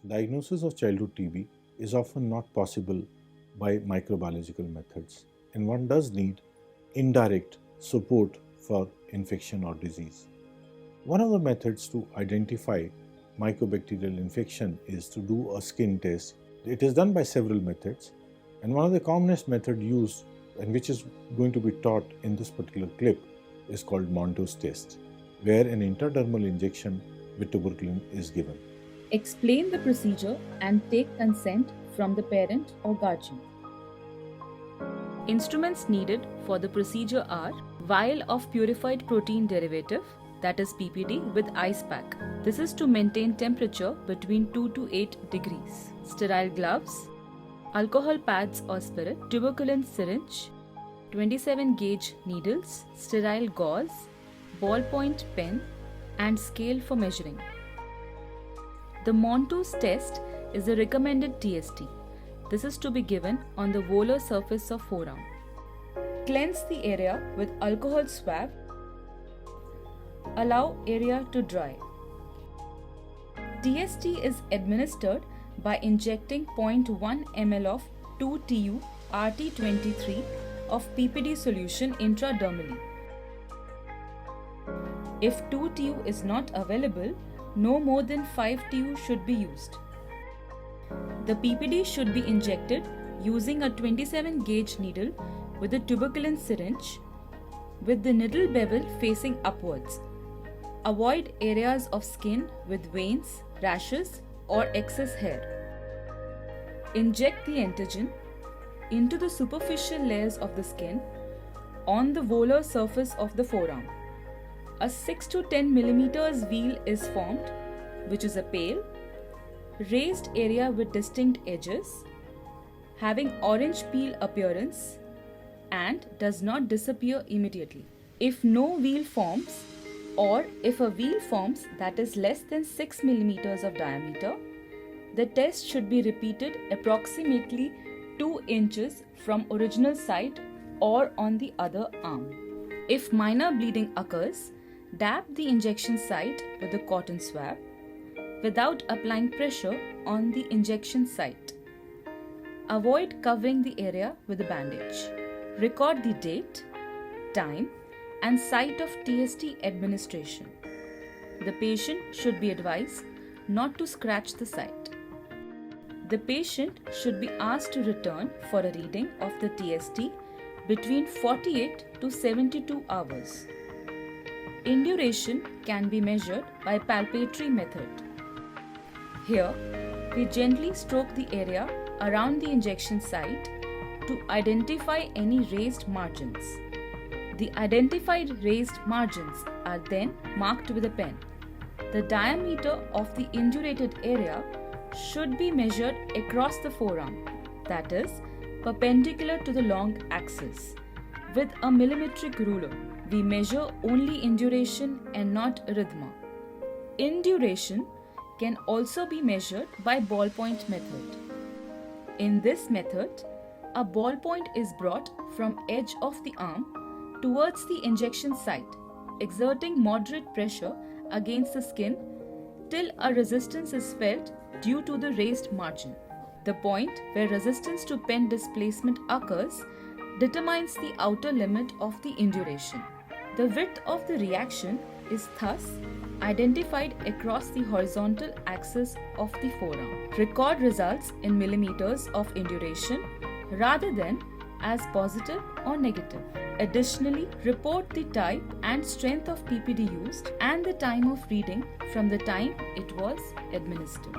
Diagnosis of childhood TB is often not possible by microbiological methods, and one does need indirect support for infection or disease. One of the methods to identify mycobacterial infection is to do a skin test. It is done by several methods, and one of the commonest methods used and which is going to be taught in this particular clip is called Monto's test, where an intradermal injection with tuberculin is given. Explain the procedure and take consent from the parent or guardian. Instruments needed for the procedure are vial of purified protein derivative, that is PPD, with ice pack. This is to maintain temperature between 2 to 8 degrees. Sterile gloves, alcohol pads or spirit, tuberculin syringe, 27 gauge needles, sterile gauze, ballpoint pen, and scale for measuring. The Monto's test is a recommended TST. This is to be given on the volar surface of forearm. Cleanse the area with alcohol swab. Allow area to dry. TST is administered by injecting 0.1 ml of 2-TU RT23 of PPD solution intradermally. If 2-TU is not available, no more than 5-TU should be used. The PPD should be injected using a 27 gauge needle with a tuberculin syringe with the needle bevel facing upwards. Avoid areas of skin with veins, rashes, or excess hair. Inject the antigen into the superficial layers of the skin on the volar surface of the forearm. A 6 to 10 millimeters wheal is formed, which is a pale, raised area with distinct edges, having orange peel appearance, and does not disappear immediately. If no wheal forms, or if a wheal forms that is less than 6 millimeters of diameter, the test should be repeated approximately 2 inches from original site or on the other arm. If minor bleeding occurs, dab the injection site with a cotton swab without applying pressure on the injection site. Avoid covering the area with a bandage. Record the date, time, and site of TST administration. The patient should be advised not to scratch the site. The patient should be asked to return for a reading of the TST between 48 to 72 hours. Induration can be measured by palpatory method. Here, we gently stroke the area around the injection site to identify any raised margins. The identified raised margins are then marked with a pen. The diameter of the indurated area should be measured across the forearm, that is, perpendicular to the long axis. With a millimetric ruler, we measure only induration and not erythema. Induration can also be measured by ballpoint method. In this method, a ballpoint is brought from edge of the arm towards the injection site, exerting moderate pressure against the skin till a resistance is felt due to the raised margin. The point where resistance to pen displacement occurs determines the outer limit of the induration. The width of the reaction is thus identified across the horizontal axis of the forearm. Record results in millimeters of induration rather than as positive or negative. Additionally, report the type and strength of PPD used and the time of reading from the time it was administered.